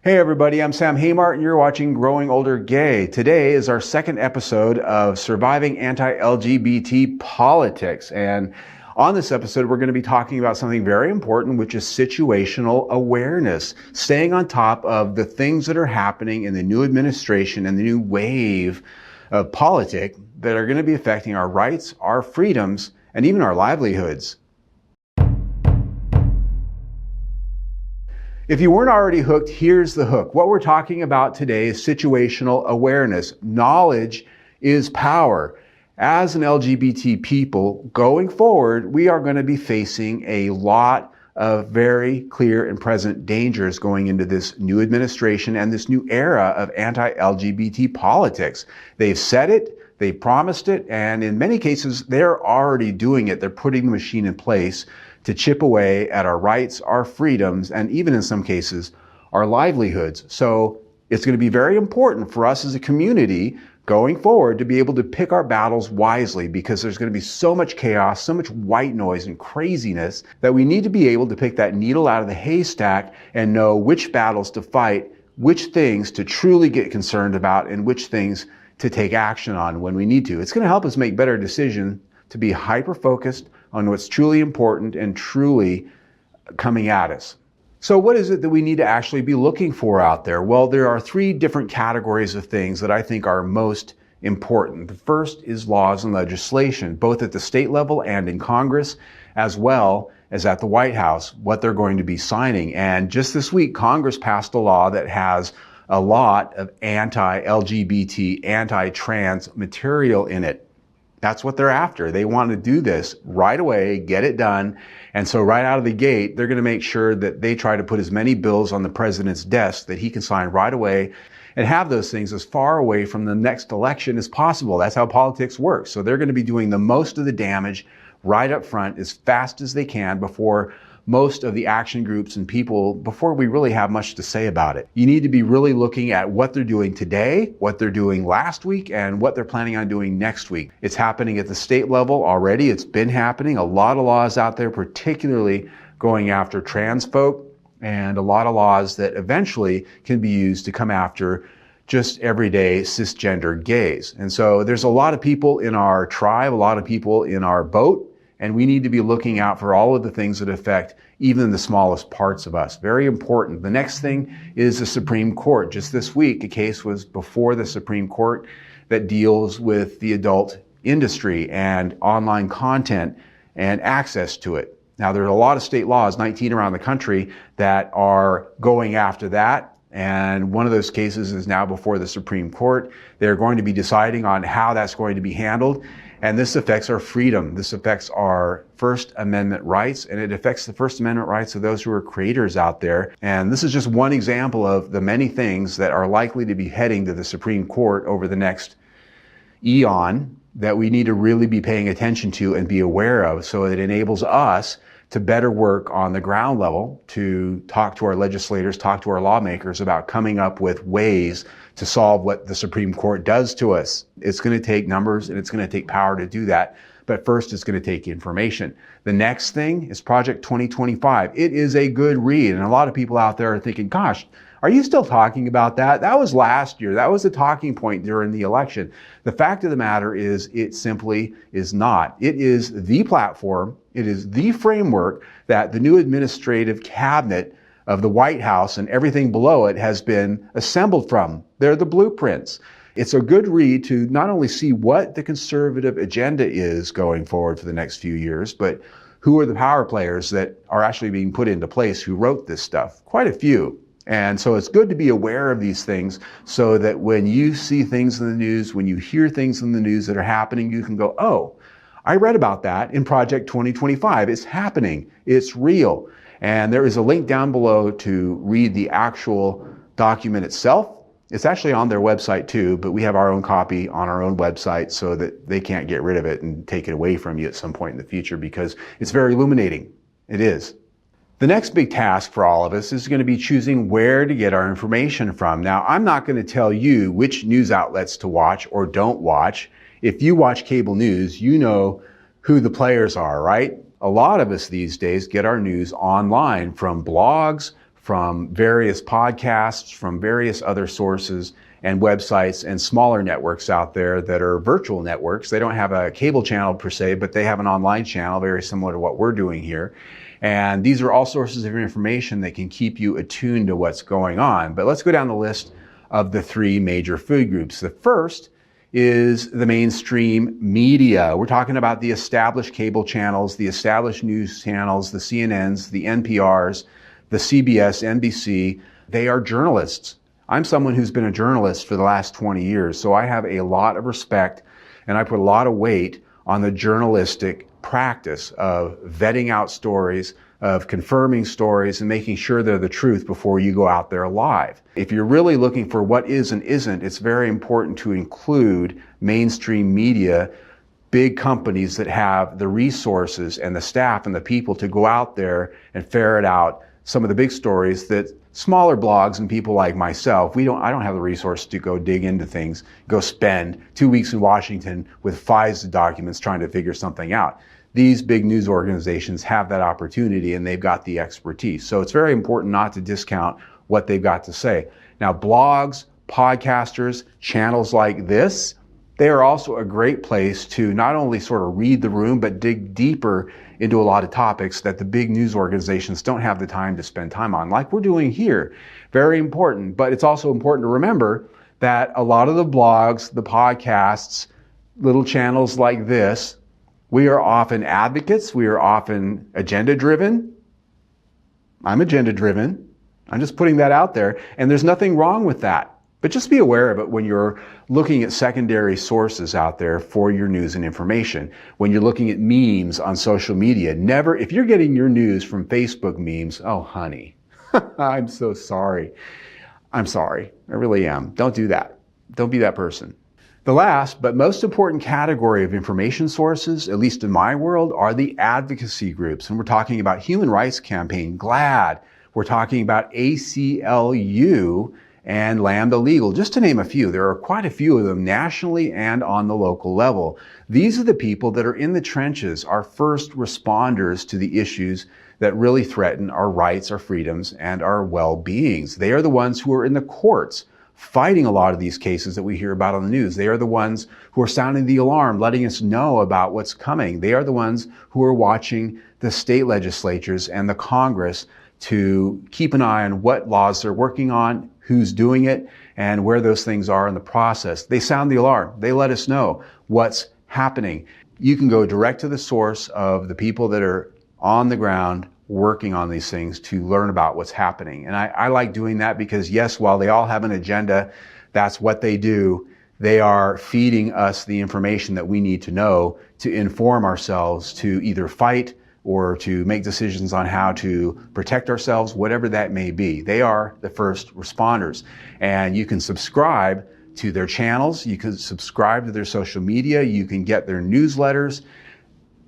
Hey everybody, I'm Sam Haymart and you're watching Growing Older Gay. Today is our second episode of Surviving Anti-LGBT Politics. And on this episode, we're going to be talking about something very important, which is situational awareness. Staying on top of the things that are happening in the new administration and the new wave of politics that are going to be affecting our rights, our freedoms, and even our livelihoods. If you weren't already hooked, here's the hook. What we're talking about today is situational awareness. Knowledge is power. As an LGBT people, going forward, we are going to be facing a lot of very clear and present dangers going into this new administration and this new era of anti-LGBT politics. They've said it, they promised it, and in many cases, they're already doing it. They're putting the machine in place to chip away at our rights, our freedoms, and even in some cases, our livelihoods. So it's going to be very important for us as a community going forward to be able to pick our battles wisely, because there's going to be so much chaos, so much white noise and craziness that we need to be able to pick that needle out of the haystack and know which battles to fight, which things to truly get concerned about, and which things to take action on when we need to. It's going to help us make better decisions, to be hyper-focused on what's truly important and truly coming at us. So what is it that we need to actually be looking for out there? Well, there are three different categories of things that I think are most important. The first is laws and legislation, both at the state level and in Congress, as well as at the White House, what they're going to be signing. And just this week, Congress passed a law that has a lot of anti-LGBT, anti-trans material in it. That's what they're after. They want to do this right away, get it done. And so right out of the gate, they're going to make sure that they try to put as many bills on the president's desk that he can sign right away and have those things as far away from the next election as possible. That's how politics works. So they're going to be doing the most of the damage right up front as fast as they can before most of the action groups and people, before we really have much to say about it. You need to be really looking at what they're doing today, what they're doing last week, and what they're planning on doing next week. It's happening at the state level already. It's been happening. A lot of laws out there, particularly going after trans folk, and a lot of laws that eventually can be used to come after just everyday cisgender gays. And so there's a lot of people in our tribe, a lot of people in our boat, and we need to be looking out for all of the things that affect even the smallest parts of us. Very important. The next thing is the Supreme Court. Just this week, a case was before the Supreme Court that deals with the adult industry and online content and access to it. Now, there are a lot of state laws, 19 around the country, that are going after that. And one of those cases is now before the Supreme Court. They're going to be deciding on how that's going to be handled. And this affects our freedom. This affects our First Amendment rights, and it affects the First Amendment rights of those who are creators out there. And this is just one example of the many things that are likely to be heading to the Supreme Court over the next eon that we need to really be paying attention to and be aware of, so it enables us to better work on the ground level, to talk to our legislators, talk to our lawmakers about coming up with ways to solve what the Supreme Court does to us. It's going to take numbers and it's going to take power to do that. But first, it's going to take information. The next thing is Project 2025. It is a good read. And a lot of people out there are thinking, gosh, are you still talking about that? That was last year. That was a talking point during the election. The fact of the matter is, it simply is not. It is the platform. It is the framework that the new administrative cabinet of the White House and everything below it has been assembled from. They're the blueprints. It's a good read to not only see what the conservative agenda is going forward for the next few years, but who are the power players that are actually being put into place who wrote this stuff. Quite a few. And so it's good to be aware of these things so that when you see things in the news, when you hear things in the news that are happening, you can go, oh, I read about that in Project 2025. It's happening. It's real. And there is a link down below to read the actual document itself. It's actually on their website too, but we have our own copy on our own website so that they can't get rid of it and take it away from you at some point in the future, because it's very illuminating. It is. The next big task for all of us is going to be choosing where to get our information from. Now, I'm not going to tell you which news outlets to watch or don't watch. If you watch cable news, you know who the players are, right? A lot of us these days get our news online from blogs, from various podcasts, from various other sources and websites and smaller networks out there that are virtual networks. They don't have a cable channel per se, but they have an online channel very similar to what we're doing here. And these are all sources of information that can keep you attuned to what's going on. But let's go down the list of the three major food groups. The first is the mainstream media. We're talking about the established cable channels, the established news channels, the CNNs, the NPRs, the CBS, NBC. They are journalists. I'm someone who's been a journalist for the last 20 years, so I have a lot of respect and I put a lot of weight on the journalistic practice of vetting out stories, of confirming stories and making sure they're the truth before you go out there live. If you're really looking for what is and isn't, it's very important to include mainstream media, big companies that have the resources and the staff and the people to go out there and ferret out some of the big stories that smaller blogs and people like myself, I don't have the resource to go dig into things, go spend 2 weeks in Washington with FISA documents trying to figure something out. These big news organizations have that opportunity and they've got the expertise. So it's very important not to discount what they've got to say. Now, blogs, podcasters, channels like this, they are also a great place to not only sort of read the room, but dig deeper into a lot of topics that the big news organizations don't have the time to spend time on, like we're doing here. Very important. But it's also important to remember that a lot of the blogs, the podcasts, little channels like this, we are often advocates. We are often agenda-driven. I'm agenda-driven. I'm just putting that out there. And there's nothing wrong with that. But just be aware of it when you're looking at secondary sources out there for your news and information. When you're looking at memes on social media, if you're getting your news from Facebook memes, oh honey, I'm so sorry. I'm sorry. I really am. Don't do that. Don't be that person. The last but most important category of information sources, at least in my world, are the advocacy groups. And we're talking about Human Rights Campaign, GLAAD. We're talking about ACLU and Lambda Legal, just to name a few. There are quite a few of them nationally and on the local level. These are the people that are in the trenches, our first responders to the issues that really threaten our rights, our freedoms, and our well-beings. They are the ones who are in the courts fighting a lot of these cases that we hear about on the news. They are the ones who are sounding the alarm, letting us know about what's coming. They are the ones who are watching the state legislatures and the Congress to keep an eye on what laws they're working on, who's doing it, and where those things are in the process. They sound the alarm. They let us know what's happening. You can go direct to the source of the people that are on the ground working on these things to learn about what's happening. And I like doing that because, yes, while they all have an agenda, that's what they do. They are feeding us the information that we need to know to inform ourselves to either fight or to make decisions on how to protect ourselves, whatever that may be. They are the first responders. And you can subscribe to their channels. You can subscribe to their social media. You can get their newsletters.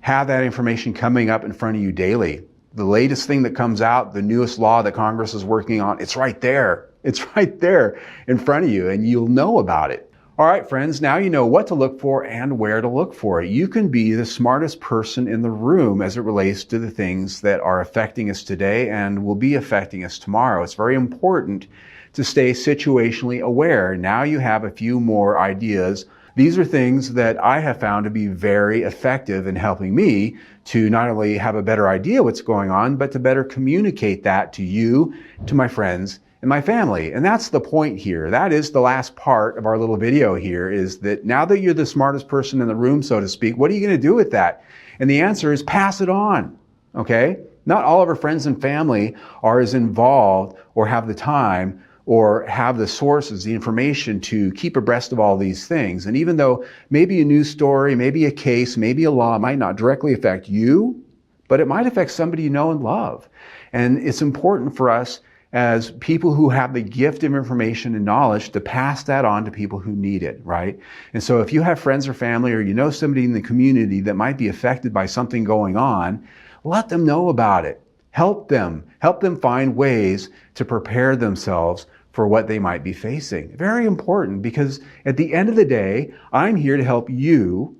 Have that information coming up in front of you daily. The latest thing that comes out, the newest law that Congress is working on, it's right there. It's right there in front of you, and you'll know about it. All right, friends, now you know what to look for and where to look for it. You can be the smartest person in the room as it relates to the things that are affecting us today and will be affecting us tomorrow. It's very important to stay situationally aware. Now you have a few more ideas. These are things that I have found to be very effective in helping me to not only have a better idea what's going on, but to better communicate that to you, to my friends, and my family. And that's the point here. That is the last part of our little video here, is that now that you're the smartest person in the room, so to speak, what are you going to do with that? And the answer is pass it on. Okay? Not all of our friends and family are as involved or have the time or have the sources, the information to keep abreast of all these things. And even though maybe a news story, maybe a case, maybe a law might not directly affect you, but it might affect somebody you know and love. And it's important for us as people who have the gift of information and knowledge to pass that on to people who need it, right? And so if you have friends or family, or you know somebody in the community that might be affected by something going on, let them know about it. Help them find ways to prepare themselves for what they might be facing. Very important, because at the end of the day, I'm here to help you.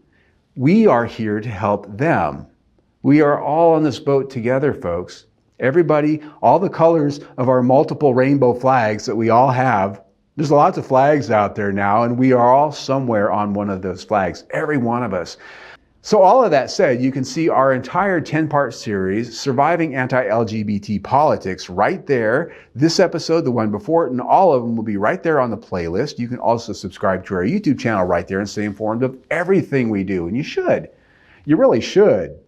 We are here to help them. We are all on this boat together, folks. Everybody, all the colors of our multiple rainbow flags that we all have, there's lots of flags out there now, and we are all somewhere on one of those flags, every one of us. So all of that said, you can see our entire 10-part series, Surviving Anti-LGBT Politics, right there. This episode, the one before it, and all of them will be right there on the playlist. You can also subscribe to our YouTube channel right there and stay informed of everything we do, and you should. You really should.